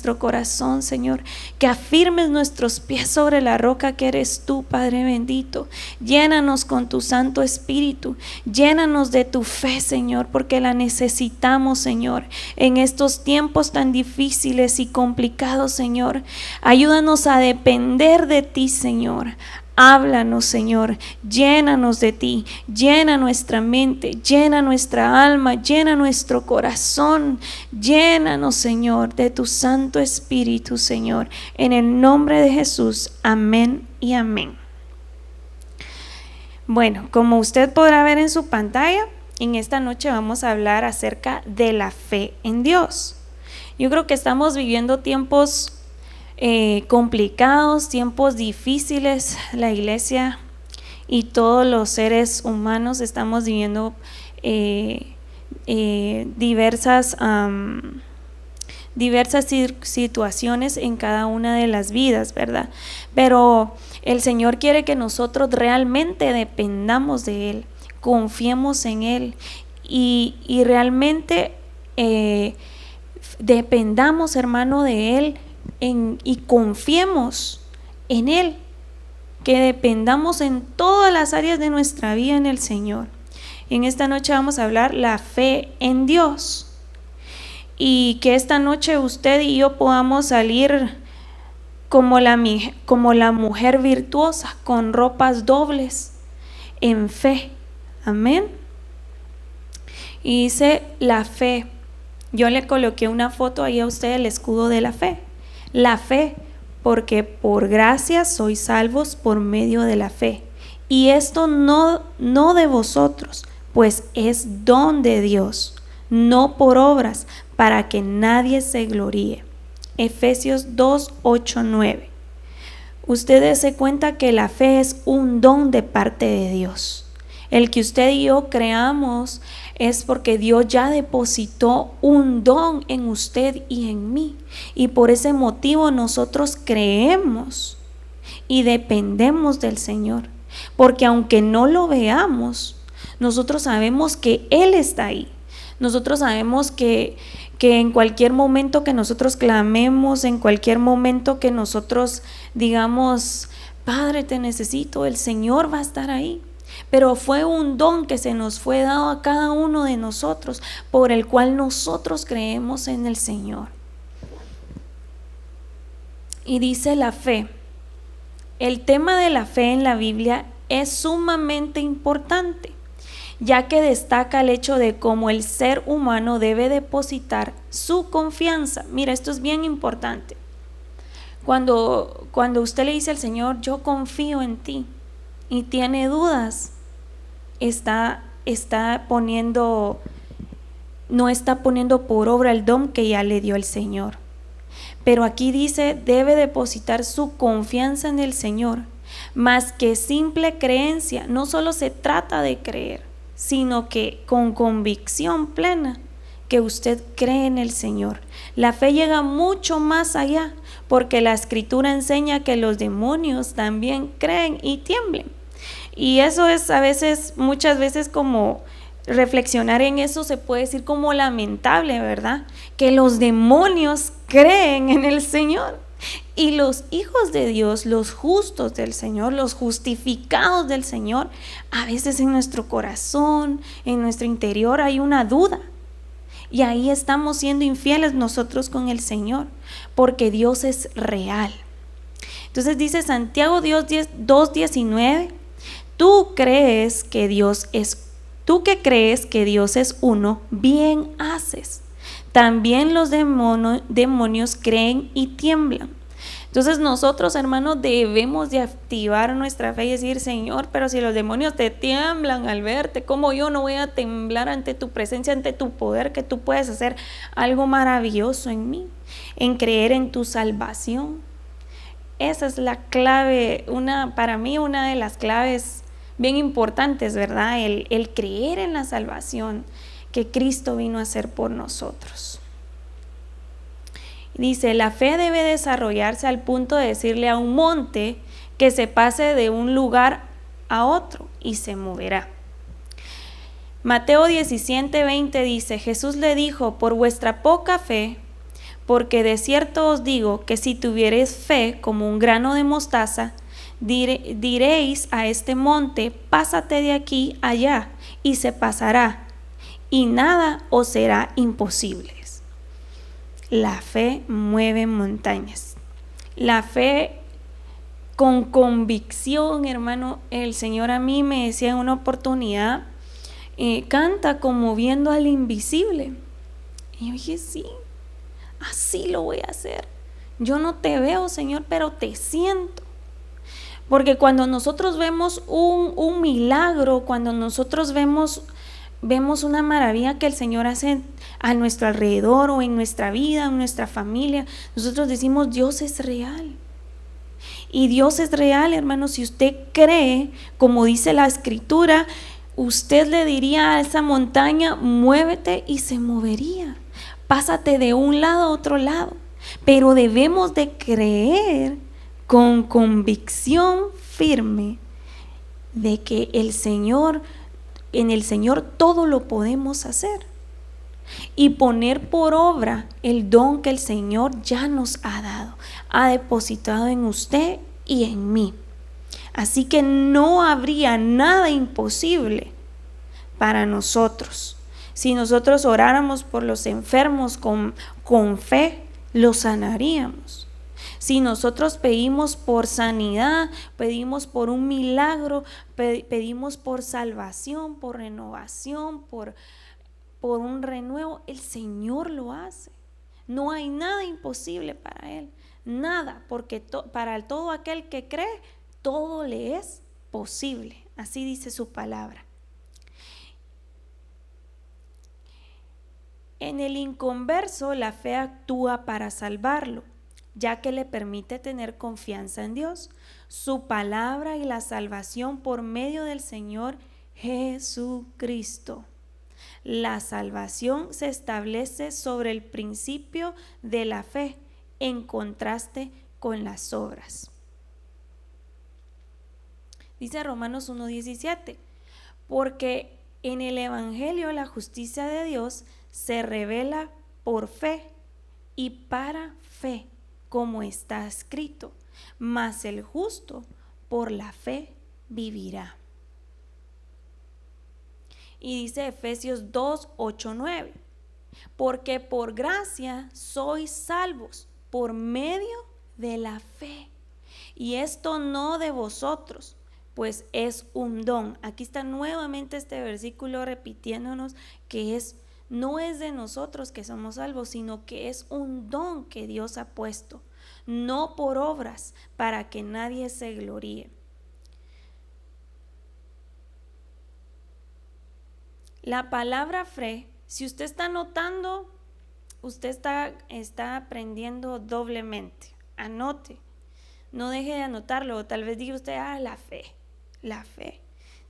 nuestro corazón, Señor, que afirmes nuestros pies sobre la roca que eres tú, Padre bendito. Llénanos con tu Santo Espíritu, llénanos de tu fe, Señor, porque la necesitamos, Señor, en estos tiempos tan difíciles y complicados, Señor. Ayúdanos a depender de ti, Señor. Háblanos, Señor, llénanos de ti, llena nuestra mente, llena nuestra alma, llena nuestro corazón, llénanos, Señor, de tu Santo Espíritu, Señor, en el nombre de Jesús, amén y amén. Bueno, como usted podrá ver en su pantalla, en esta noche vamos a hablar acerca de la fe en Dios. Yo creo que estamos viviendo tiempos complicados, tiempos difíciles. La iglesia y todos los seres humanos estamos viviendo diversas situaciones en cada una de las vidas, ¿verdad? Pero el Señor quiere que nosotros realmente dependamos de Él, confiemos en Él y realmente dependamos, hermano, de Él y confiemos en Él, que dependamos en todas las áreas de nuestra vida en el Señor. En esta noche vamos a hablar la fe en Dios, y que esta noche usted y yo podamos salir como la mujer virtuosa, con ropas dobles, en fe. Amén. Y dice la fe. Yo le coloqué una foto ahí a usted, el escudo de la fe. La fe, porque por gracia sois salvos por medio de la fe. Y esto no de vosotros, pues es don de Dios, no por obras, para que nadie se gloríe. Efesios 2, 8, 9. Ustedes se cuenta que la fe es un don de parte de Dios. El que usted y yo creamos es porque Dios ya depositó un don en usted y en mí, y por ese motivo nosotros creemos y dependemos del Señor, porque aunque no lo veamos, nosotros sabemos que Él está ahí. Nosotros sabemos que en cualquier momento que nosotros clamemos, en cualquier momento que nosotros digamos, Padre, te necesito, el Señor va a estar ahí. Pero fue un don que se nos fue dado a cada uno de nosotros, por el cual nosotros creemos en el Señor. Y dice la fe. El tema de la fe en la Biblia es sumamente importante, ya que destaca el hecho de cómo el ser humano debe depositar su confianza. Mira, esto es bien importante. Cuando usted le dice al Señor, yo confío en ti, y tiene dudas, no está poniendo por obra el don que ya le dio el Señor. Pero aquí dice, debe depositar su confianza en el Señor, más que simple creencia. No solo se trata de creer, sino que con convicción plena que usted cree en el Señor. La fe llega mucho más allá, porque la Escritura enseña que los demonios también creen y tiemblen. Y eso es muchas veces como reflexionar en eso se puede decir como lamentable, ¿verdad? Que los demonios creen en el Señor. Y los hijos de Dios, los justos del Señor, los justificados del Señor, a veces en nuestro corazón, en nuestro interior hay una duda. Y ahí estamos siendo infieles nosotros con el Señor, porque Dios es real. Entonces dice Santiago 2:19, tú que crees que Dios es uno, bien haces. También los demonios creen y tiemblan. Entonces nosotros, hermanos, debemos de activar nuestra fe y decir, Señor, pero si los demonios te tiemblan al verte, ¿cómo yo no voy a temblar ante tu presencia, ante tu poder, que tú puedes hacer algo maravilloso en mí, en creer en tu salvación? Esa es la clave, para mí una de las claves bien importantes, ¿verdad? El creer en la salvación que Cristo vino a hacer por nosotros. Dice, la fe debe desarrollarse al punto de decirle a un monte que se pase de un lugar a otro y se moverá. Mateo 17:20 dice, Jesús le dijo, por vuestra poca fe, Porque de cierto os digo que si tuviereis fe como un grano de mostaza, diréis a este monte, pásate de aquí allá, y se pasará, y nada os será imposible. La fe mueve montañas. La fe con convicción, hermano. El Señor a mí me decía en una oportunidad, canta como viendo al invisible. Y yo dije, sí, así lo voy a hacer. Yo no te veo, Señor, pero te siento. Porque cuando nosotros vemos un milagro, cuando nosotros vemos una maravilla que el Señor hace a nuestro alrededor o en nuestra vida, en nuestra familia, nosotros decimos, Dios es real. Y Dios es real, hermano. Si usted cree, como dice la Escritura, usted le diría a esa montaña, muévete, y se movería. Pásate de un lado a otro lado. Pero debemos de creer con convicción firme de que en el Señor todo lo podemos hacer, y poner por obra el don que el Señor ya nos ha dado, ha depositado en usted y en mí. Así que no habría nada imposible para nosotros. Si nosotros oráramos por los enfermos con fe, los sanaríamos. Si nosotros pedimos por sanidad, pedimos por un milagro, pedimos por salvación, por renovación, por un renuevo, el Señor lo hace. No hay nada imposible para Él, nada, porque para todo aquel que cree, todo le es posible. Así dice su palabra. En el inconverso, la fe actúa para salvarlo, ya que le permite tener confianza en Dios, su palabra y la salvación por medio del Señor Jesucristo. La salvación se establece sobre el principio de la fe, en contraste con las obras. Dice Romanos 1:17, porque en el Evangelio la justicia de Dios se revela por fe y para fe, como está escrito, mas el justo por la fe vivirá. Y dice Efesios 2:8-9, porque por gracia sois salvos por medio de la fe, y esto no de vosotros, pues es un don. Aquí está nuevamente este versículo repitiéndonos que no es de nosotros que somos salvos, sino que es un don que Dios ha puesto, no por obras, para que nadie se gloríe. La palabra fe, si usted está notando, usted está aprendiendo doblemente. Anote, no deje de anotarlo. Tal vez diga usted, la fe.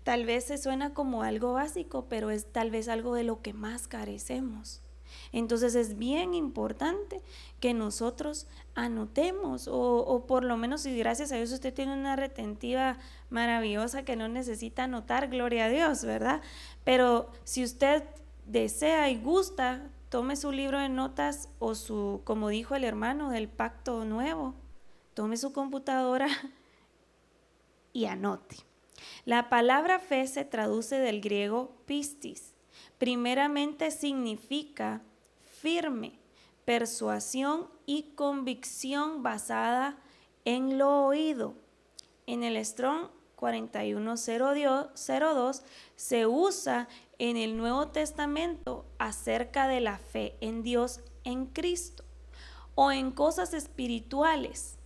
Tal vez se suena como algo básico, pero es tal vez algo de lo que más carecemos. Entonces es bien importante que nosotros anotemos, o por lo menos, si gracias a Dios usted tiene una retentiva maravillosa que no necesita anotar, gloria a Dios, ¿verdad? Pero si usted desea y gusta, tome su libro de notas o como dijo el hermano del Pacto Nuevo, tome su computadora y anote. La palabra fe se traduce del griego pistis. Primeramente significa firme, persuasión y convicción basada en lo oído. En el Strong 4102 se usa en el Nuevo Testamento acerca de la fe en Dios en Cristo o en cosas espirituales.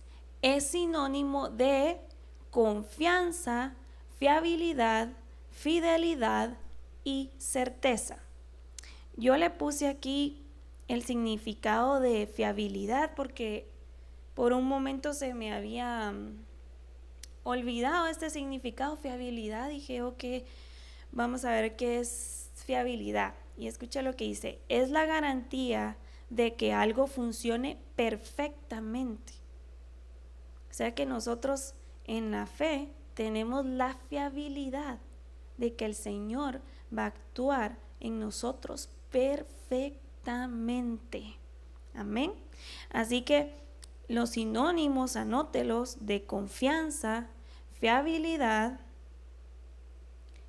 Es sinónimo de confianza, fiabilidad, fidelidad y certeza. Yo le puse aquí el significado de fiabilidad porque por un momento se me había olvidado este significado, fiabilidad. Dije, ok, vamos a ver qué es fiabilidad. Y escucha lo que dice: es la garantía de que algo funcione perfectamente. O sea que nosotros en la fe tenemos la fiabilidad de que el Señor va a actuar en nosotros perfectamente. Amén. Así que los sinónimos, anótelos: de confianza, fiabilidad,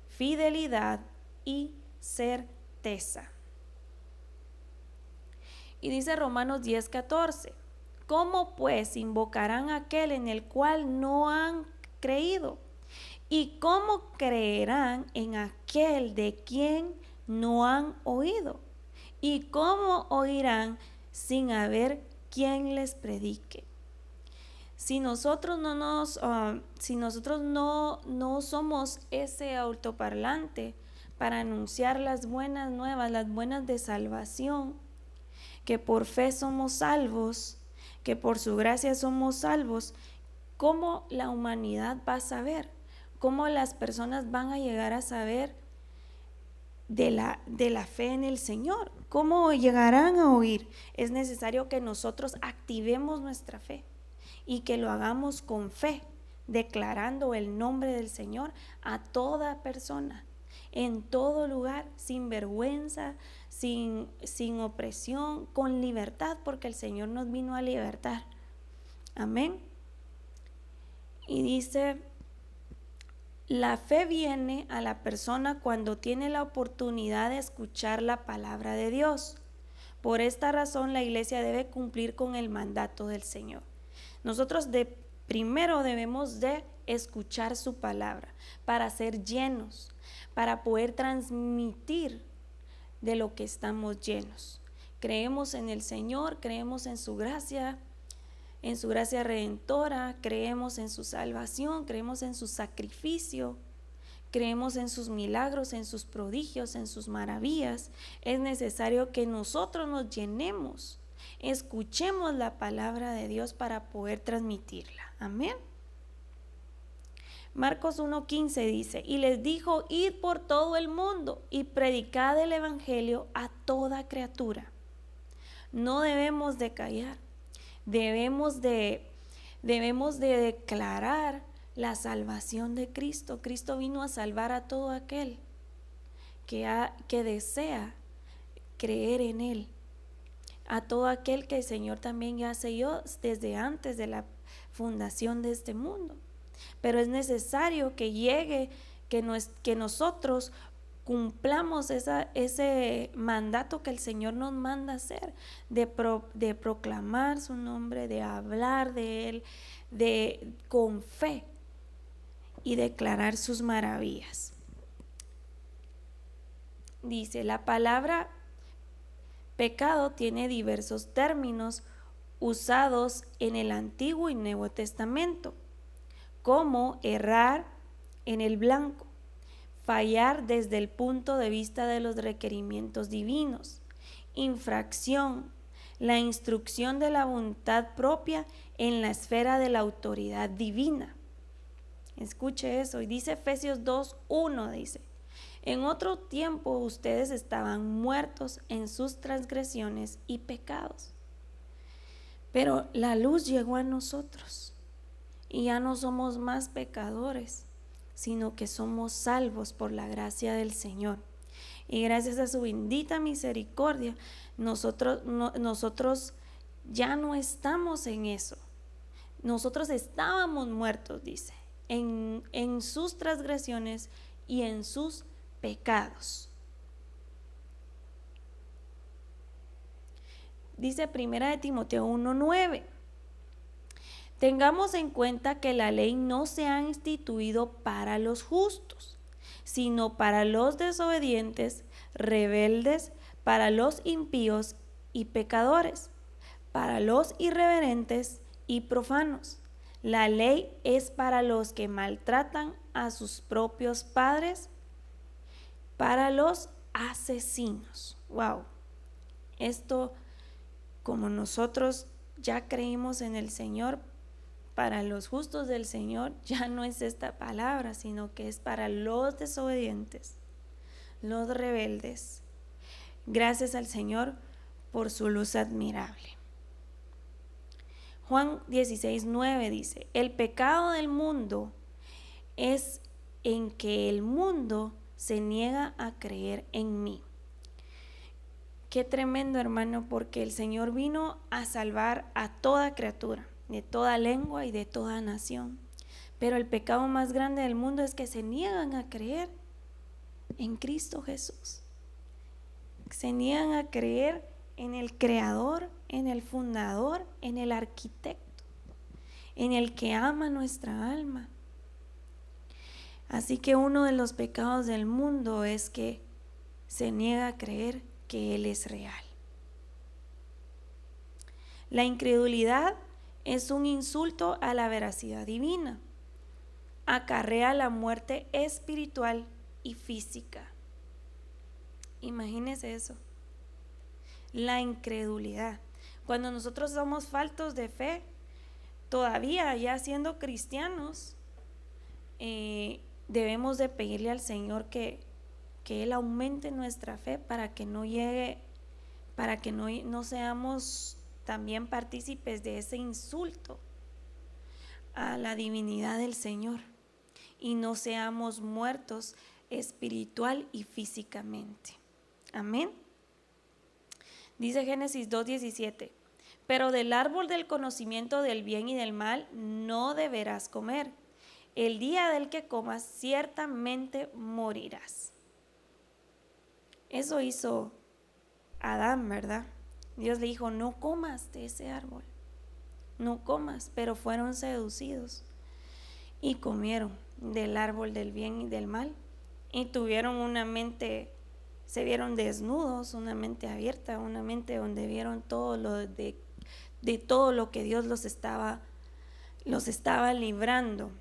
fidelidad y certeza. Y dice Romanos 10:14: ¿cómo pues invocarán a aquel en el cual no han creído? ¿Y cómo creerán en aquel de quien no han oído? ¿Y cómo oirán sin haber quien les predique? Si nosotros no somos ese altoparlante para anunciar las buenas nuevas, las buenas de salvación, que por fe somos salvos, que por su gracia somos salvos, ¿cómo la humanidad va a saber? ¿Cómo las personas van a llegar a saber de la fe en el Señor? ¿Cómo llegarán a oír? Es necesario que nosotros activemos nuestra fe y que lo hagamos con fe, declarando el nombre del Señor a toda persona, en todo lugar, sin vergüenza, sin opresión, con libertad, porque el Señor nos vino a libertar. Amén. Y dice: la fe viene a la persona cuando tiene la oportunidad de escuchar la palabra de Dios. Por esta razón, la iglesia debe cumplir con el mandato del Señor. Nosotros primero debemos de escuchar su palabra para ser llenos, para poder transmitir de lo que estamos llenos. Creemos en el Señor, creemos en su gracia redentora, creemos en su salvación, creemos en su sacrificio, creemos en sus milagros, en sus prodigios, en sus maravillas. Es necesario que nosotros nos llenemos, escuchemos la palabra de Dios para poder transmitirla. Amén. Marcos 1:15 dice: y les dijo: id por todo el mundo y predicad el evangelio a toda criatura. No debemos de callar, debemos de declarar la salvación de Cristo. Cristo vino a salvar a todo aquel que desea creer en Él, a todo aquel que el Señor también ya selló desde antes de la fundación de este mundo. Pero es necesario que llegue, que nosotros cumplamos ese mandato que el Señor nos manda hacer, de proclamar su nombre, de hablar de Él, con fe, y declarar sus maravillas. Dice, la palabra pecado tiene diversos términos usados en el Antiguo y Nuevo Testamento, como errar en el blanco, fallar desde el punto de vista de los requerimientos divinos, infracción, la instrucción de la voluntad propia en la esfera de la autoridad divina. Escuche eso, y dice Efesios 2:1, dice: en otro tiempo ustedes estaban muertos en sus transgresiones y pecados, pero la luz llegó a nosotros y ya no somos más pecadores, sino que somos salvos por la gracia del Señor. Y gracias a su bendita misericordia, nosotros ya no estamos en eso. Nosotros estábamos muertos, dice, en sus transgresiones y en sus pecados. Dice 1 Timoteo 1:9: tengamos en cuenta que la ley no se ha instituido para los justos, sino para los desobedientes, rebeldes, para los impíos y pecadores, para los irreverentes y profanos. La ley es para los que maltratan a sus propios padres, para los asesinos. Wow. Esto, como nosotros ya creímos en el Señor, para los justos del Señor ya no es esta palabra, sino que es para los desobedientes, los rebeldes. Gracias al Señor por su luz admirable. Juan 16:9 dice: el pecado del mundo es en que el mundo se niega a creer en mí. Qué tremendo, hermano, porque el Señor vino a salvar a toda criatura, de toda lengua y de toda nación. Pero el pecado más grande del mundo es que se niegan a creer en Cristo Jesús. Se niegan a creer en el Creador, en el Fundador, en el Arquitecto, en el que ama nuestra alma. Así que uno de los pecados del mundo es que se niega a creer que Él es real. La incredulidad es un insulto a la veracidad divina. Acarrea la muerte espiritual y física. Imagínese eso. La incredulidad. Cuando nosotros somos faltos de fe, todavía ya siendo cristianos, debemos de pedirle al Señor que Él aumente nuestra fe para que no llegue, para que no seamos también partícipes de ese insulto a la divinidad del Señor y no seamos muertos espiritual y físicamente. Amén. Dice Génesis 2:17: pero del árbol del conocimiento del bien y del mal no deberás comer. El día del que comas ciertamente morirás. Eso hizo Adán, ¿verdad? Dios le dijo: no comas de ese árbol, no comas, pero fueron seducidos y comieron del árbol del bien y del mal y tuvieron una mente, se vieron desnudos, una mente abierta, una mente donde vieron todo lo de todo lo que Dios los estaba librando.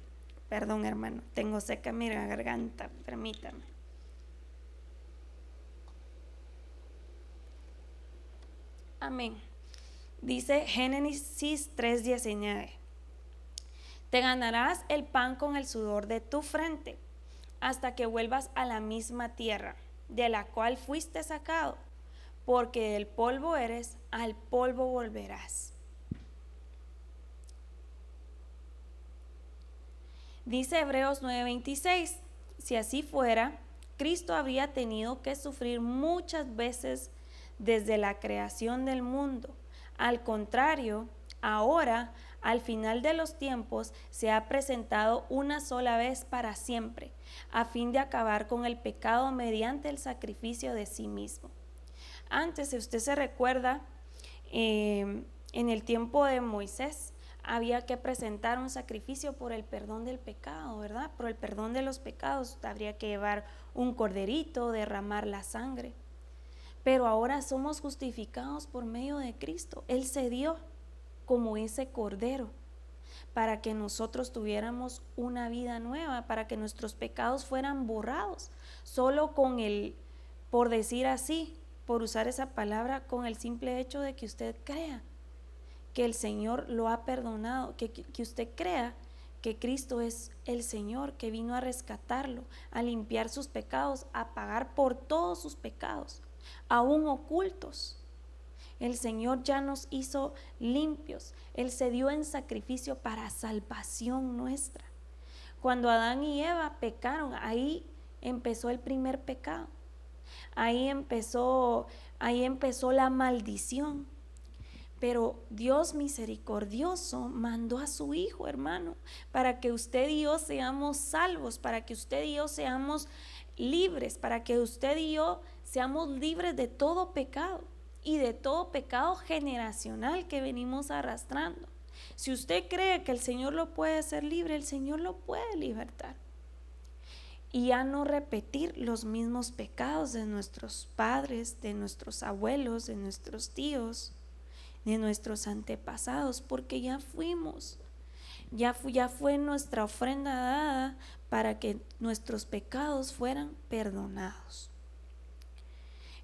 Perdón, hermano, tengo seca mi garganta, permítame. Amén. Dice Génesis 3:19: te ganarás el pan con el sudor de tu frente, hasta que vuelvas a la misma tierra, de la cual fuiste sacado, porque del polvo eres, al polvo volverás. Dice Hebreos 9:26: si así fuera, Cristo habría tenido que sufrir muchas veces desde la creación del mundo. Al contrario, ahora, al final de los tiempos, se ha presentado una sola vez para siempre, a fin de acabar con el pecado mediante el sacrificio de sí mismo. Antes, si usted se recuerda, en el tiempo de Moisés, había que presentar un sacrificio por el perdón del pecado, ¿verdad? Por el perdón de los pecados habría que llevar un corderito, derramar la sangre. Pero ahora somos justificados por medio de Cristo. Él se dio como ese cordero para que nosotros tuviéramos una vida nueva, para que nuestros pecados fueran borrados. Solo con el, por decir así, por usar esa palabra, con el simple hecho de que usted crea que el Señor lo ha perdonado, que usted crea que Cristo es el Señor, que vino a rescatarlo, a limpiar sus pecados, a pagar por todos sus pecados, aún ocultos. El Señor ya nos hizo limpios. Él se dio en sacrificio para salvación nuestra. Cuando Adán y Eva pecaron, ahí empezó el primer pecado. Ahí empezó la maldición. Pero Dios misericordioso mandó a su Hijo, hermano, para que usted y yo seamos salvos, para que usted y yo seamos libres, para que usted y yo seamos libres de todo pecado y de todo pecado generacional que venimos arrastrando. Si usted cree que el Señor lo puede hacer libre, el Señor lo puede libertar. Y ya no repetir los mismos pecados de nuestros padres, de nuestros abuelos, de nuestros tíos, de nuestros antepasados, porque ya fue nuestra ofrenda dada para que nuestros pecados fueran perdonados.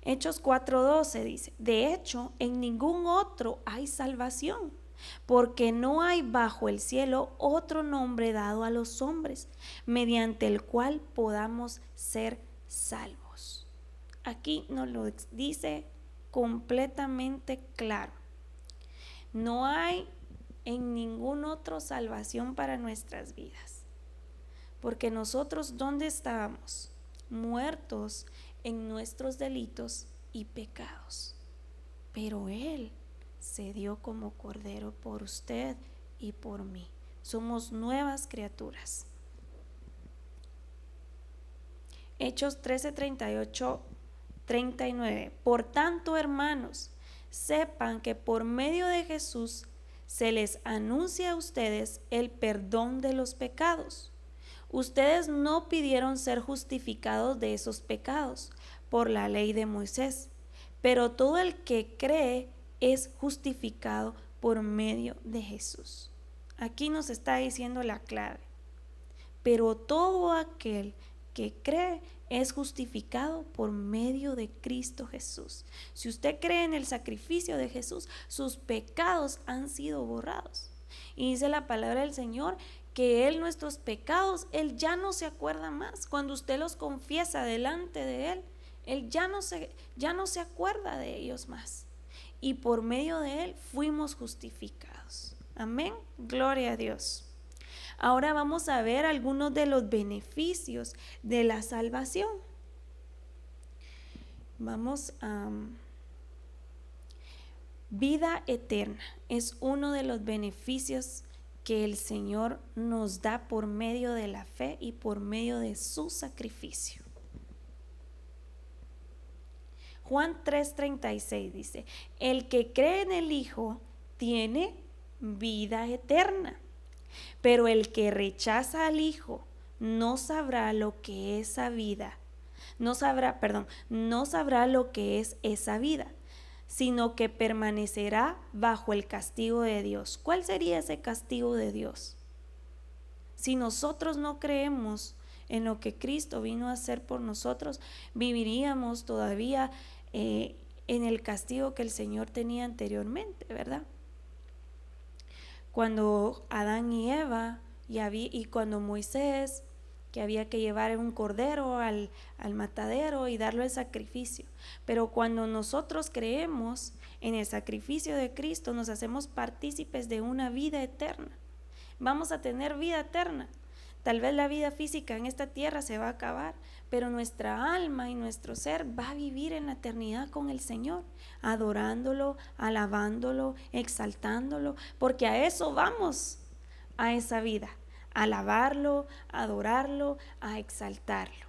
Hechos 4:12 dice: de hecho, en ningún otro hay salvación, porque no hay bajo el cielo otro nombre dado a los hombres, mediante el cual podamos ser salvos. Aquí nos lo dice completamente claro. No hay en ningún otro salvación para nuestras vidas, porque nosotros, ¿dónde estábamos? Muertos en nuestros delitos y pecados. pero Él se dio como cordero por usted y por mí. Somos nuevas criaturas. Hechos 13, 38, 39. Por tanto, hermanos, sepan que por medio de Jesús se les anuncia a ustedes el perdón de los pecados. Ustedes no pidieron ser justificados de esos pecados por la ley de Moisés, pero todo el que cree es justificado por medio de Jesús. Aquí nos está diciendo la clave. Pero todo aquel que cree es justificado por medio de Cristo Jesús. Si usted cree en el sacrificio de Jesús, sus pecados han sido borrados. Y dice la palabra del Señor que Él, nuestros pecados, Él ya no se acuerda más. Cuando usted los confiesa delante de Él ya no se acuerda de ellos más. Y por medio de Él fuimos justificados. Amén. Gloria a Dios. Ahora vamos a ver algunos de los beneficios de la salvación. Vamos a vida eterna. Es uno de los beneficios que el Señor nos da por medio de la fe y por medio de su sacrificio. Juan 3:36 dice: el que cree en el Hijo tiene vida eterna, pero el que rechaza al Hijo no sabrá lo que es esa vida, no sabrá lo que es esa vida, sino que permanecerá bajo el castigo de Dios. ¿Cuál sería ese castigo de Dios? Si nosotros no creemos en lo que Cristo vino a hacer por nosotros, viviríamos todavía en el castigo que el Señor tenía anteriormente, ¿verdad? Cuando Adán y Eva y cuando Moisés, que había que llevar un cordero al matadero y darlo al sacrificio. Pero cuando nosotros creemos en el sacrificio de Cristo, nos hacemos partícipes de una vida eterna. Vamos a tener vida eterna. Tal vez la vida física en esta tierra se va a acabar, pero nuestra alma y nuestro ser va a vivir en la eternidad con el Señor, adorándolo, alabándolo, exaltándolo, porque a eso vamos, a esa vida, a alabarlo, a adorarlo, a exaltarlo.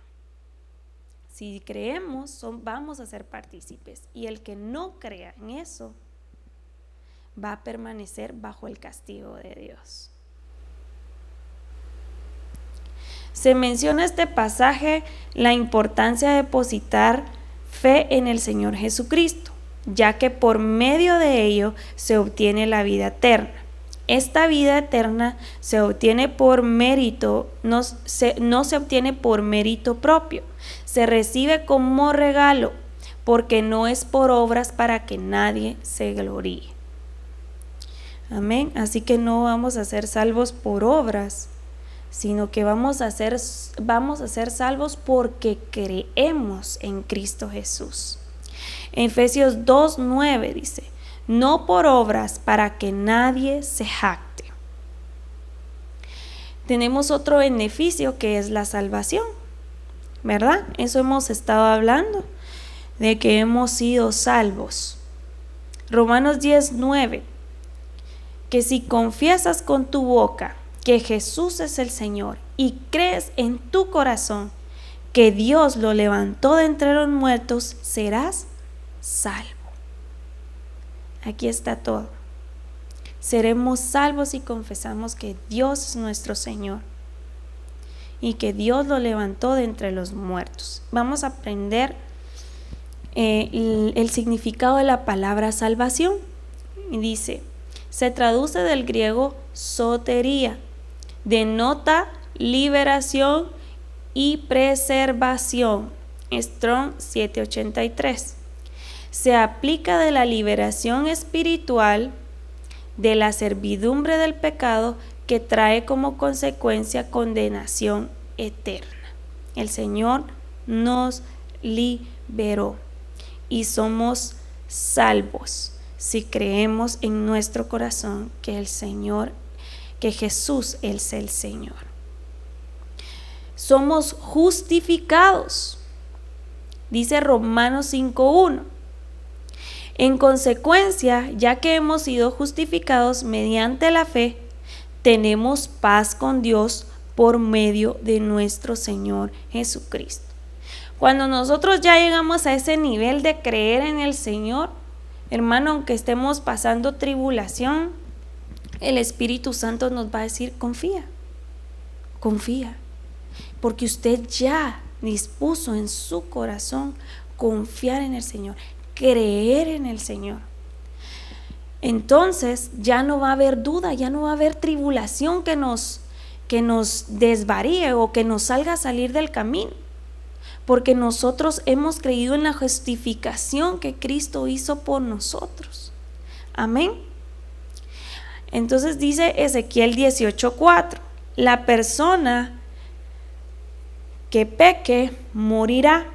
Si creemos, vamos a ser partícipes, y el que no crea en eso va a permanecer bajo el castigo de Dios. Se menciona este pasaje la importancia de depositar fe en el Señor Jesucristo, ya que por medio de ello se obtiene la vida eterna. Esta vida eterna se obtiene por mérito, no se obtiene por mérito propio, se recibe como regalo, porque no es por obras para que nadie se gloríe. Amén. Así que no vamos a ser salvos por obras, sino que vamos a ser salvos porque creemos en Cristo Jesús. Efesios 2:9 dice: no por obras para que nadie se jacte. Tenemos otro beneficio que es la salvación, ¿verdad? Eso hemos estado hablando, de que hemos sido salvos. Romanos 10:9, que si confiesas con tu boca que Jesús es el Señor y crees en tu corazón que Dios lo levantó de entre los muertos, serás salvo. Aquí está todo. Seremos salvos si confesamos que Dios es nuestro Señor y que Dios lo levantó de entre los muertos. Vamos a aprender el significado de la palabra salvación. Y dice, se traduce del griego sotería, denota liberación y preservación. Strong 783. Se aplica de la liberación espiritual de la servidumbre del pecado que trae como consecuencia condenación eterna. El Señor nos liberó y somos salvos si creemos en nuestro corazón que que Jesús es el Señor. Somos justificados. Dice Romanos 5:1. En consecuencia, ya que hemos sido justificados mediante la fe, tenemos paz con Dios por medio de nuestro Señor Jesucristo. Cuando nosotros ya llegamos a ese nivel de creer en el Señor, hermano, aunque estemos pasando tribulación, el Espíritu Santo nos va a decir: confía, confía, porque usted ya dispuso en su corazón confiar en el Señor, creer en el Señor. Entonces ya no va a haber duda, ya no va a haber tribulación que nos desvaríe o que nos haga salir del camino, porque nosotros hemos creído en la justificación que Cristo hizo por nosotros. Amén. Entonces dice Ezequiel 18:4: la persona que peque morirá.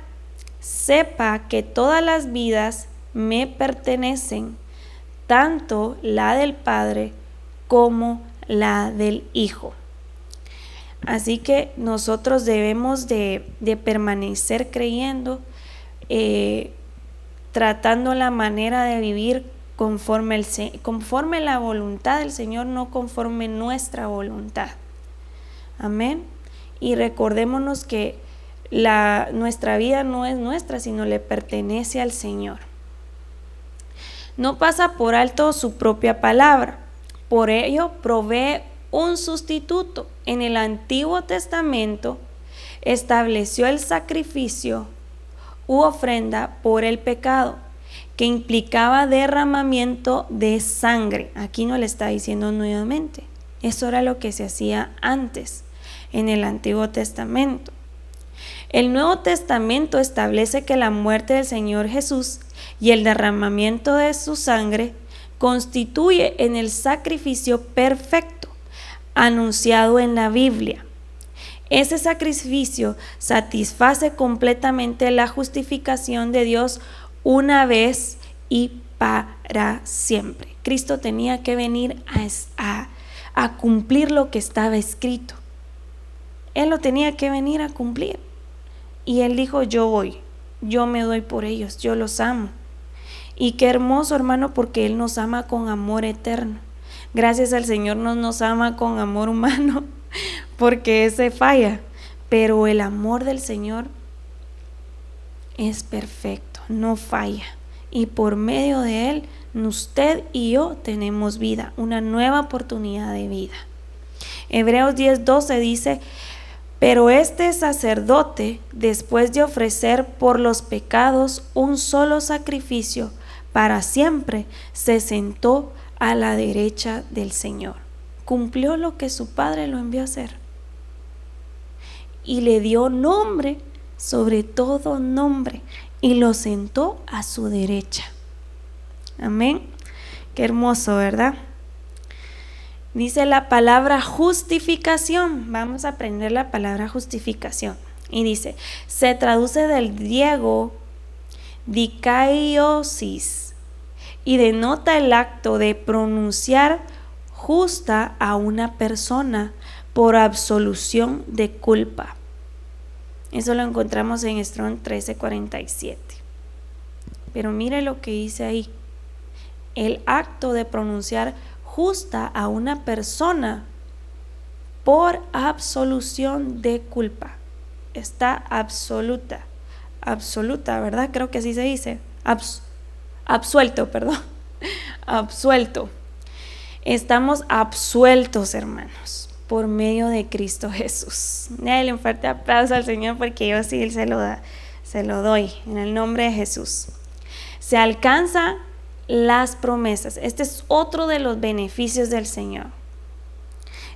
Sepa que todas las vidas me pertenecen, tanto la del Padre como la del Hijo. Así que nosotros debemos de permanecer creyendo, tratando la manera de vivir conforme la voluntad del Señor, no conforme nuestra voluntad. Amén. Y recordémonos que nuestra vida no es nuestra, sino le pertenece al Señor. No pasa por alto su propia palabra, por ello provee un sustituto. En el Antiguo Testamento estableció el sacrificio u ofrenda por el pecado, que implicaba derramamiento de sangre. Aquí no le está diciendo nuevamente, eso era lo que se hacía antes en el Antiguo Testamento. El Nuevo Testamento establece que la muerte del Señor Jesús y el derramamiento de su sangre constituye en el sacrificio perfecto anunciado en la Biblia. Ese sacrificio satisface completamente la justificación de Dios una vez y para siempre. Cristo tenía que venir a cumplir lo que estaba escrito. Él lo tenía que venir a cumplir. Y Él dijo: yo voy, yo me doy por ellos, yo los amo. Y qué hermoso, hermano, porque Él nos ama con amor eterno. Gracias al Señor no nos ama con amor humano, porque ese falla. Pero el amor del Señor es perfecto, no falla. Y por medio de Él, usted y yo tenemos vida, una nueva oportunidad de vida. Hebreos 10:12 dice: pero este sacerdote, después de ofrecer por los pecados un solo sacrificio para siempre, se sentó a la derecha del Señor. Cumplió lo que su Padre lo envió a hacer. Y le dio nombre sobre todo nombre y lo sentó a su derecha. Amén. Qué hermoso, ¿verdad? Dice la palabra justificación. Vamos a aprender la palabra justificación. Y dice, se traduce del griego dikaiosis y denota el acto de pronunciar justa a una persona por absolución de culpa. Eso lo encontramos en Strong 1347. Pero mire lo que dice ahí. El acto de pronunciar justa a una persona por absolución de culpa. Está absoluta, ¿verdad? Creo que así se dice. Absuelto. Estamos absueltos, hermanos, por medio de Cristo Jesús. Dale un fuerte aplauso al Señor, porque yo sí se lo doy en el nombre de Jesús. Se alcanza las promesas. Este es otro de los beneficios del Señor.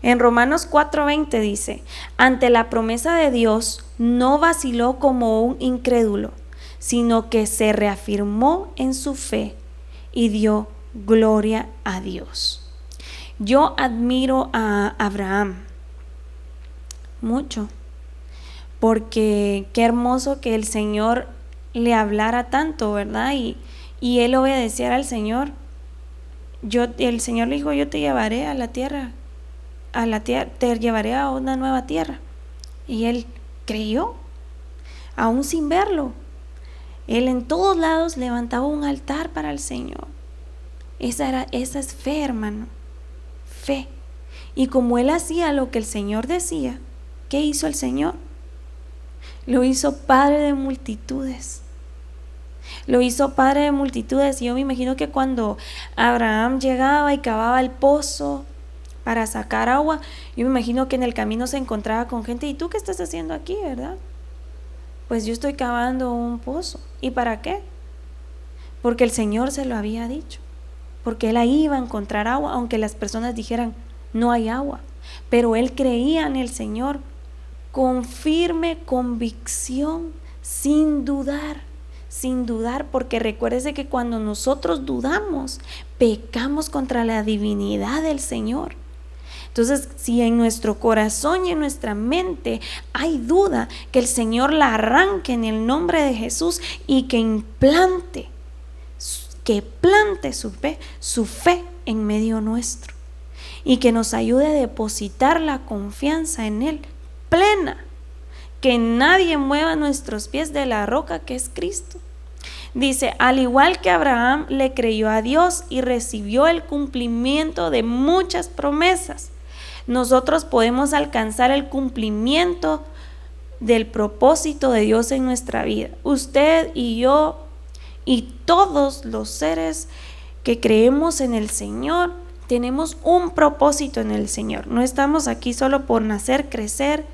En Romanos 4:20 dice: ante la promesa de Dios no vaciló como un incrédulo, sino que se reafirmó en su fe y dio gloria a Dios. Yo admiro a Abraham mucho, porque qué hermoso que el Señor le hablara tanto, ¿verdad? Y él obedeciera al Señor. El Señor le dijo: yo te llevaré a la tierra, te llevaré a una nueva tierra. Y él creyó, aún sin verlo. Él en todos lados levantaba un altar para el Señor. Esa es fe, hermano, fe. Y como él hacía lo que el Señor decía, ¿qué hizo el Señor? Lo hizo padre de multitudes. Lo hizo padre de multitudes. Y yo me imagino que cuando Abraham llegaba y cavaba el pozo para sacar agua, yo me imagino que en el camino se encontraba con gente. ¿Y tú qué estás haciendo aquí, verdad? Pues yo estoy cavando un pozo. ¿Y para qué? Porque el Señor se lo había dicho. Porque él ahí iba a encontrar agua, aunque las personas dijeran no hay agua. Pero él creía en el Señor con firme convicción, sin dudar, porque recuérdese que cuando nosotros dudamos, pecamos contra la divinidad del Señor. Entonces, si en nuestro corazón y en nuestra mente hay duda, que el Señor la arranque en el nombre de Jesús y que plante su fe en medio nuestro y que nos ayude a depositar la confianza en Él plena, que nadie mueva nuestros pies de la roca que es Cristo. Dice, al igual que Abraham le creyó a Dios y recibió el cumplimiento de muchas promesas, nosotros podemos alcanzar el cumplimiento del propósito de Dios en nuestra vida. Usted y yo y todos los seres que creemos en el Señor tenemos un propósito en el Señor. No estamos aquí solo por nacer, crecer,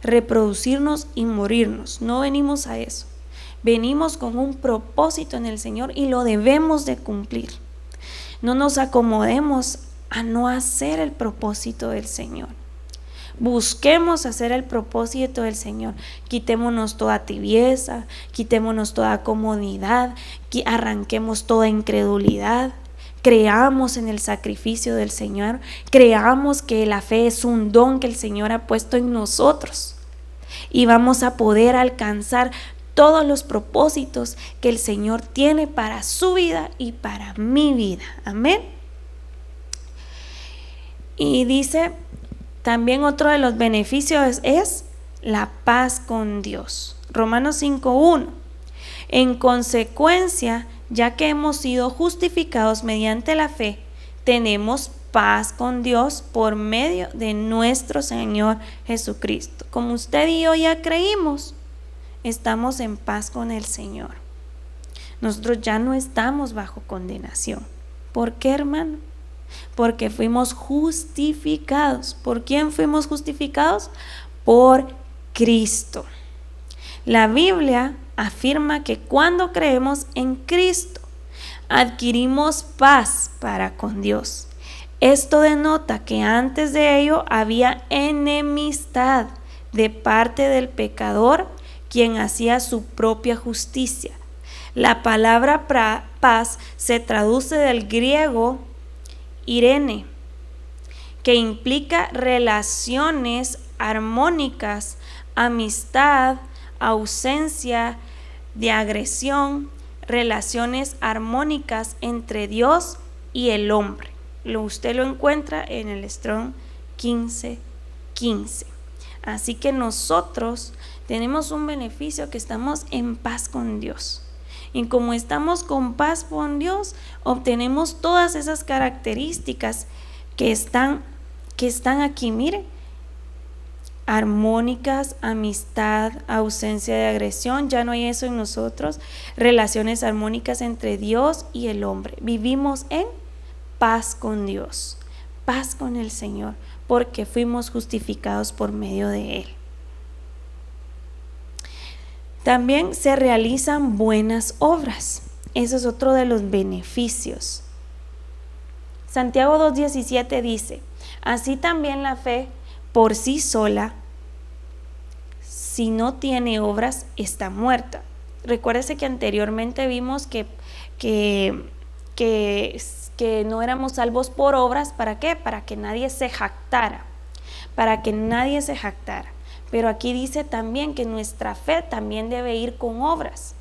reproducirnos y morirnos. No venimos a eso. Venimos con un propósito en el Señor y lo debemos de cumplir. No nos acomodemos a no hacer el propósito del Señor. Busquemos hacer el propósito del Señor. Quitémonos toda tibieza, quitémonos toda comodidad, arranquemos toda incredulidad. Creamos en el sacrificio del Señor. Creamos que la fe es un don que el Señor ha puesto en nosotros. Y vamos a poder alcanzar todos los propósitos que el Señor tiene para su vida y para mi vida. Amén. Y dice también otro de los beneficios es la paz con Dios. Romanos 5:1. En consecuencia, ya que hemos sido justificados mediante la fe, tenemos paz con Dios por medio de nuestro Señor Jesucristo. Como usted y yo ya creímos, estamos en paz con el Señor. Nosotros ya no estamos bajo condenación. ¿Por qué, hermano? Porque fuimos justificados. ¿Por quién fuimos justificados? Por Cristo. La Biblia afirma que cuando creemos en Cristo, adquirimos paz para con Dios. Esto denota que antes de ello había enemistad de parte del pecador, quien hacía su propia justicia. La palabra paz se traduce del griego Irene, que implica relaciones armónicas, amistad, ausencia de agresión, relaciones armónicas entre Dios y el hombre. Usted lo encuentra en el Strong 15:15. Así que nosotros tenemos un beneficio, que estamos en paz con Dios. Y como estamos con paz con Dios, obtenemos todas esas características que están aquí, mire: armónicas, amistad, ausencia de agresión. Ya no hay eso en nosotros. Relaciones armónicas entre Dios y el hombre. Vivimos en paz con Dios, paz con el Señor, porque fuimos justificados por medio de Él. También se realizan buenas obras. Eso es otro de los beneficios. Santiago 2:17 dice: así también la fe por sí sola, si no tiene obras, está muerta. Recuérdese que anteriormente vimos que no éramos salvos por obras. ¿Para qué? Para que nadie se jactara. Pero aquí dice también que nuestra fe también debe ir con obras.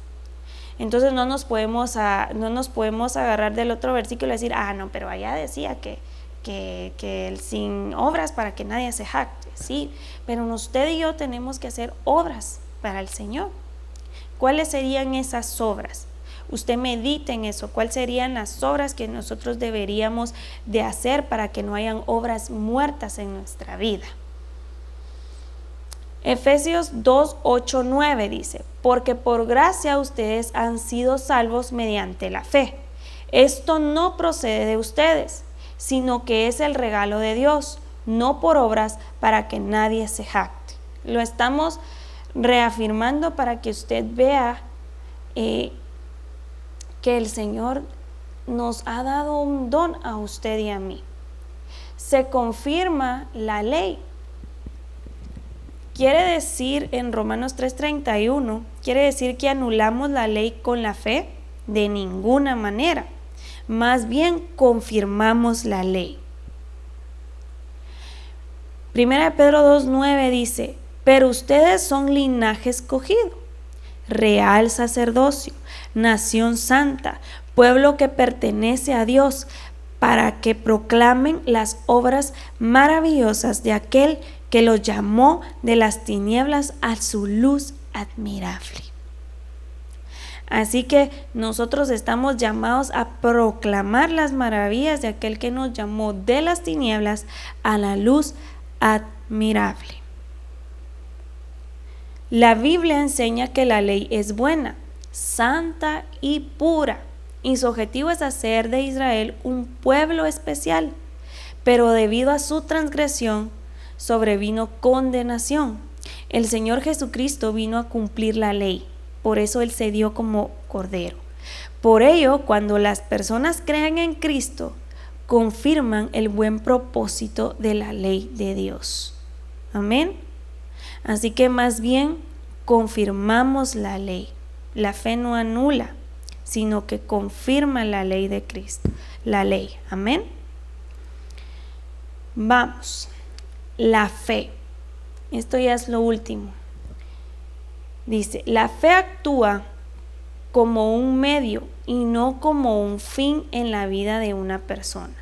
Entonces no nos podemos agarrar del otro versículo y decir: no, pero allá decía que sin obras para que nadie se jacte. Sí, pero usted y yo tenemos que hacer obras para el Señor. ¿Cuáles serían esas obras? Usted medite en eso. ¿Cuáles serían las obras que nosotros deberíamos de hacer para que no hayan obras muertas en nuestra vida? Efesios 2, 8, 9 dice: porque por gracia ustedes han sido salvos mediante la fe. Esto no procede de ustedes, sino que es el regalo de Dios, no por obras, para que nadie se jacte. Lo estamos reafirmando para que usted vea que el Señor nos ha dado un don a usted y a mí. Se confirma la ley. Quiere decir en Romanos 3:31, quiere decir que anulamos la ley con la fe, de ninguna manera. Más bien confirmamos la ley. Primera de Pedro 2:9 dice: pero ustedes son linaje escogido, real sacerdocio, nación santa, pueblo que pertenece a Dios, para que proclamen las obras maravillosas de aquel que los llamó de las tinieblas a su luz admirable. Así que nosotros estamos llamados a proclamar las maravillas de aquel que nos llamó de las tinieblas a la luz admirable. La Biblia enseña que la ley es buena, santa y pura, y su objetivo es hacer de Israel un pueblo especial, pero debido a su transgresión sobrevino condenación. El Señor Jesucristo vino a cumplir la ley, por eso Él se dio como cordero. Por ello, cuando las personas crean en Cristo, confirman el buen propósito de la ley de Dios. Amén. Así que más bien confirmamos la ley. La fe no anula, sino que confirma la ley de Cristo. La ley. Amén. Vamos. La fe. Esto ya es lo último. Dice, la fe actúa como un medio y no como un fin en la vida de una persona.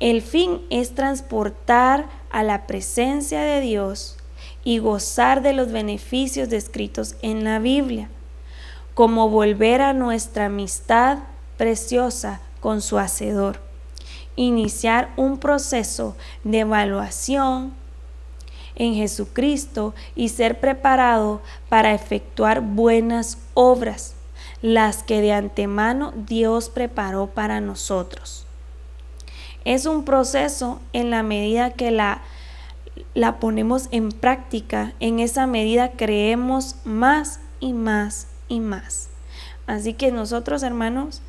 El fin es transportar a la presencia de Dios y gozar de los beneficios descritos en la Biblia, como volver a nuestra amistad preciosa con su Hacedor, iniciar un proceso de evaluación en Jesucristo y ser preparado para efectuar buenas obras, las que de antemano Dios preparó para nosotros. Es un proceso en la medida que la ponemos en práctica, en esa medida creemos más y más y más. Así que nosotros, hermanos,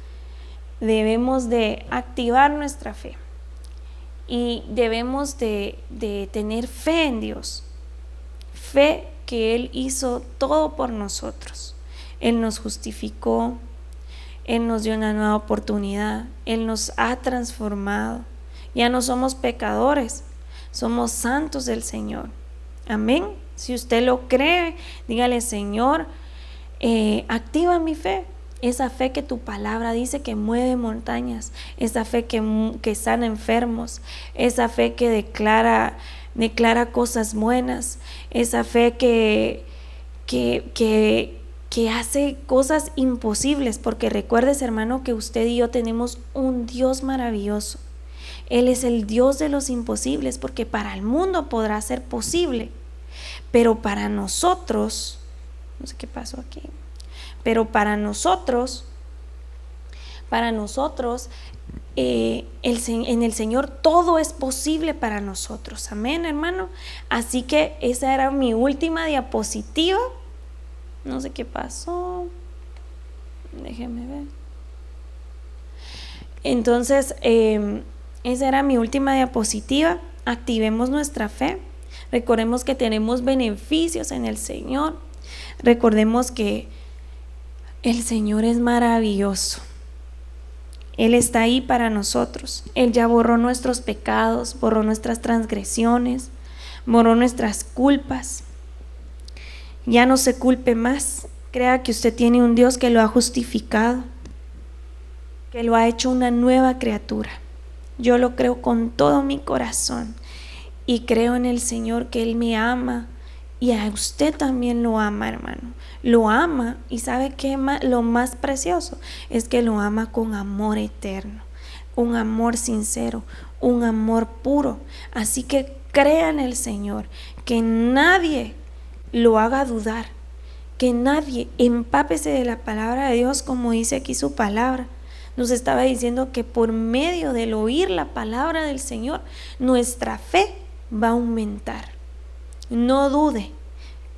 debemos de activar nuestra fe y debemos de tener fe en Dios, fe que Él hizo todo por nosotros. Él nos justificó, Él nos dio una nueva oportunidad, Él nos ha transformado. Ya no somos pecadores, somos santos del Señor. Amén. Si usted lo cree, dígale: Señor, activa mi fe. Esa fe que tu palabra dice que mueve montañas, esa fe que sana enfermos, esa fe que declara cosas buenas, esa fe que hace cosas imposibles, porque recuerdes, hermano, que usted y yo tenemos un Dios maravilloso. Él es el Dios de los imposibles, porque para el mundo podrá ser posible, pero para nosotros, no sé qué pasó aquí, pero para nosotros, en el Señor todo es posible para nosotros. Amén, hermano. Así que esa era mi última diapositiva. No sé qué pasó. Déjenme ver. Entonces, esa era mi última diapositiva. Activemos nuestra fe. Recordemos que tenemos beneficios en el Señor. Recordemos que el Señor es maravilloso. Él está ahí para nosotros. Él ya borró nuestros pecados, borró nuestras transgresiones, borró nuestras culpas. Ya no se culpe más. Crea que usted tiene un Dios que lo ha justificado, que lo ha hecho una nueva criatura. Yo lo creo con todo mi corazón y creo en el Señor, que Él me ama, Y a usted también lo ama, hermano. Lo ama, y ¿sabe qué? Lo más precioso es que lo ama con amor eterno, un amor sincero, un amor puro. Así que crea en el Señor, que nadie lo haga dudar, que nadie, empápese de la palabra de Dios, como dice aquí su palabra. Nos estaba diciendo que por medio del oír la palabra del Señor, nuestra fe va a aumentar. No dude,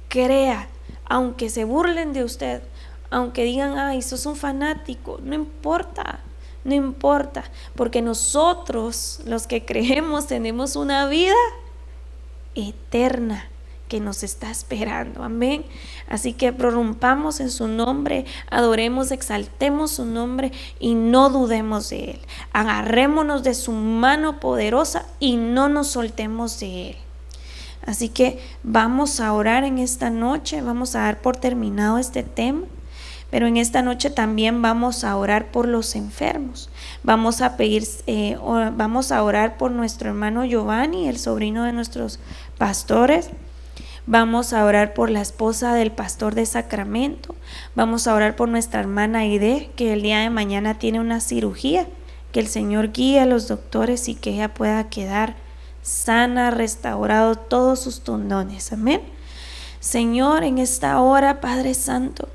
crea, aunque se burlen de usted, aunque digan, ay, sos un fanático, no importa, no importa, porque nosotros, los que creemos, tenemos una vida eterna que nos está esperando, amén. Así que prorrumpamos en su nombre, adoremos, exaltemos su nombre y no dudemos de él. Agarrémonos de su mano poderosa y no nos soltemos de él. Así que vamos a orar en esta noche, vamos a dar por terminado este tema, pero en esta noche también vamos a orar por los enfermos. Vamos a pedir, vamos a orar por nuestro hermano Giovanni, el sobrino de nuestros pastores. Vamos a orar por la esposa del pastor de Sacramento. Vamos a orar por nuestra hermana Aide, que el día de mañana tiene una cirugía. Que el Señor guíe a los doctores y que ella pueda quedar sana, restaurado todos sus tendones. Amén. Señor, en esta hora, Padre Santo,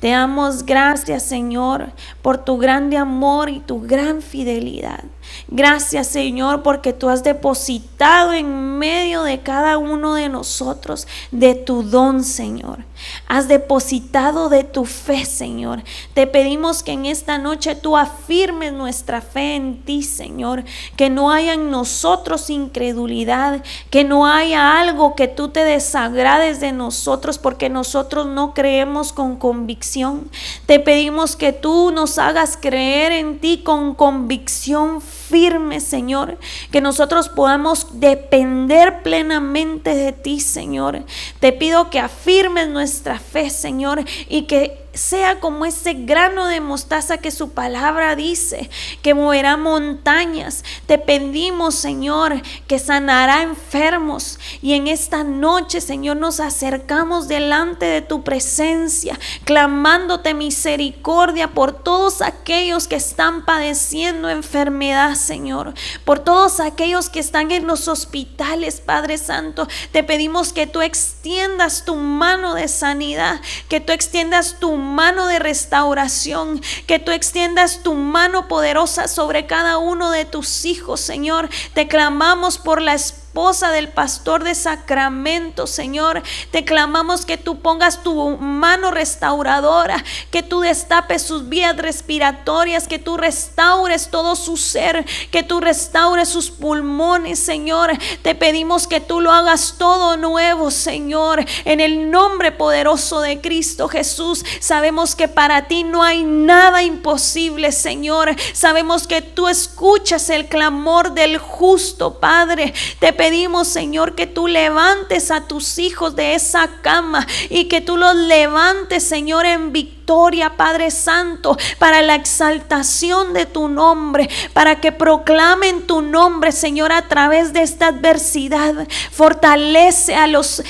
te damos gracias, Señor, por tu grande amor y tu gran fidelidad. Gracias, Señor, porque tú has depositado en medio de cada uno de nosotros de tu don, Señor. Has depositado de tu fe, Señor. Te pedimos que en esta noche tú afirmes nuestra fe en ti, Señor. Que no haya en nosotros incredulidad, que no haya algo que tú te desagrades de nosotros, porque nosotros no creemos con convicción. Te pedimos que tú nos hagas creer en ti con convicción firme, Señor, que nosotros podamos depender plenamente de ti, Señor. Te pido que afirmes nuestra fe, Señor, y que sea como ese grano de mostaza que su palabra dice, que moverá montañas. Te pedimos, Señor, que sanará enfermos. Y en esta noche, Señor, nos acercamos delante de tu presencia, clamándote misericordia por todos aquellos que están padeciendo enfermedad, Señor, por todos aquellos que están en los hospitales, Padre Santo. Te pedimos que tú extiendas tu mano de sanidad, que tú extiendas tu mano de restauración, que tú extiendas tu mano poderosa sobre cada uno de tus hijos, Señor. Te clamamos por la esposa del pastor de Sacramento, Señor. Te clamamos que tú pongas tu mano restauradora, que tú destapes sus vías respiratorias, que tú restaures todo su ser, que tú restaures sus pulmones, Señor. Te pedimos que tú lo hagas todo nuevo, Señor, en el nombre poderoso de Cristo Jesús. Sabemos que para ti no hay nada imposible, Señor. Sabemos que tú escuchas el clamor del justo, Padre. Te pedimos, Señor, que tú levantes a tus hijos de esa cama y que tú los levantes, Señor, en victoria, Padre Santo, para la exaltación de tu nombre, para que proclamen tu nombre, Señor, a través de esta adversidad. Fortalece a los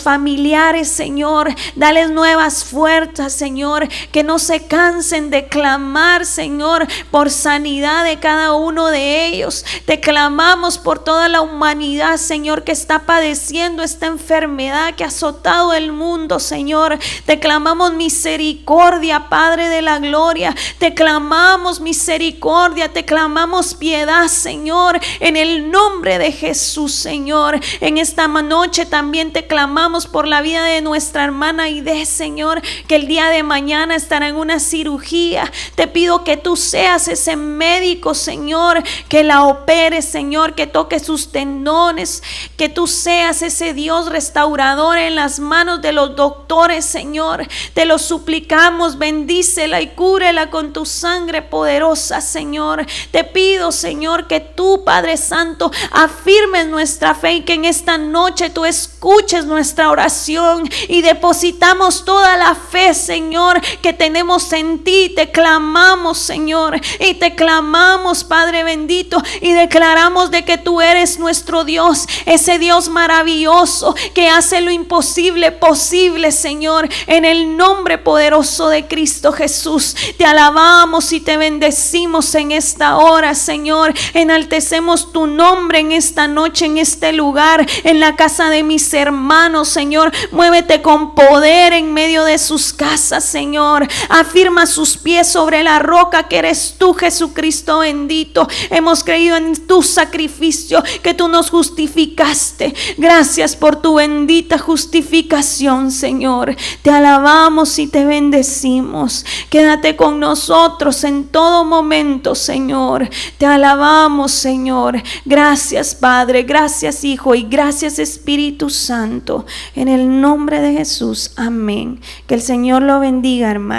familiares, Señor. Dales nuevas fuerzas, Señor, que no se cansen de clamar, Señor, por sanidad de cada uno de ellos. Te clamamos por toda la humanidad, Señor, que está padeciendo esta enfermedad que ha azotado el mundo, Señor. Te clamamos misericordia, Padre de la gloria. Te clamamos misericordia, te clamamos piedad, Señor, en el nombre de Jesús, Señor. En esta noche también te clamamos por la vida de nuestra hermana Aide, Señor, que el día de mañana estará en una cirugía. Te pido que tú seas ese médico, Señor, que la opere, Señor, que toque sus tendones, que tú seas ese Dios restaurador en las manos de los doctores, Señor. Te lo suplicamos, bendícela y cúrela con tu sangre poderosa, Señor. Te pido, Señor, que tú, Padre Santo, afirmes nuestra fe y que en esta noche tú escuches escuches nuestra oración y depositamos toda la fe, Señor, que tenemos en ti. Te clamamos, Señor, y te clamamos, Padre bendito, y declaramos de que tú eres nuestro Dios, ese Dios maravilloso que hace lo imposible posible, Señor, en el nombre poderoso de Cristo Jesús. Te alabamos y te bendecimos en esta hora, Señor. Enaltecemos tu nombre en esta noche, en este lugar, en la casa de mis hermanos, Señor. Muévete con poder en medio de sus casas, Señor. Afirma sus pies sobre la roca que eres tú, Jesucristo bendito. Hemos creído en tu sacrificio, que tú nos justificaste. Gracias por tu bendita justificación, Señor. Te alabamos y te bendecimos. Quédate con nosotros en todo momento, Señor. Te alabamos, Señor. Gracias, Padre. Gracias, Hijo. Y gracias, Espíritu Santo. En el nombre de Jesús. Amén. Que el Señor lo bendiga, hermano.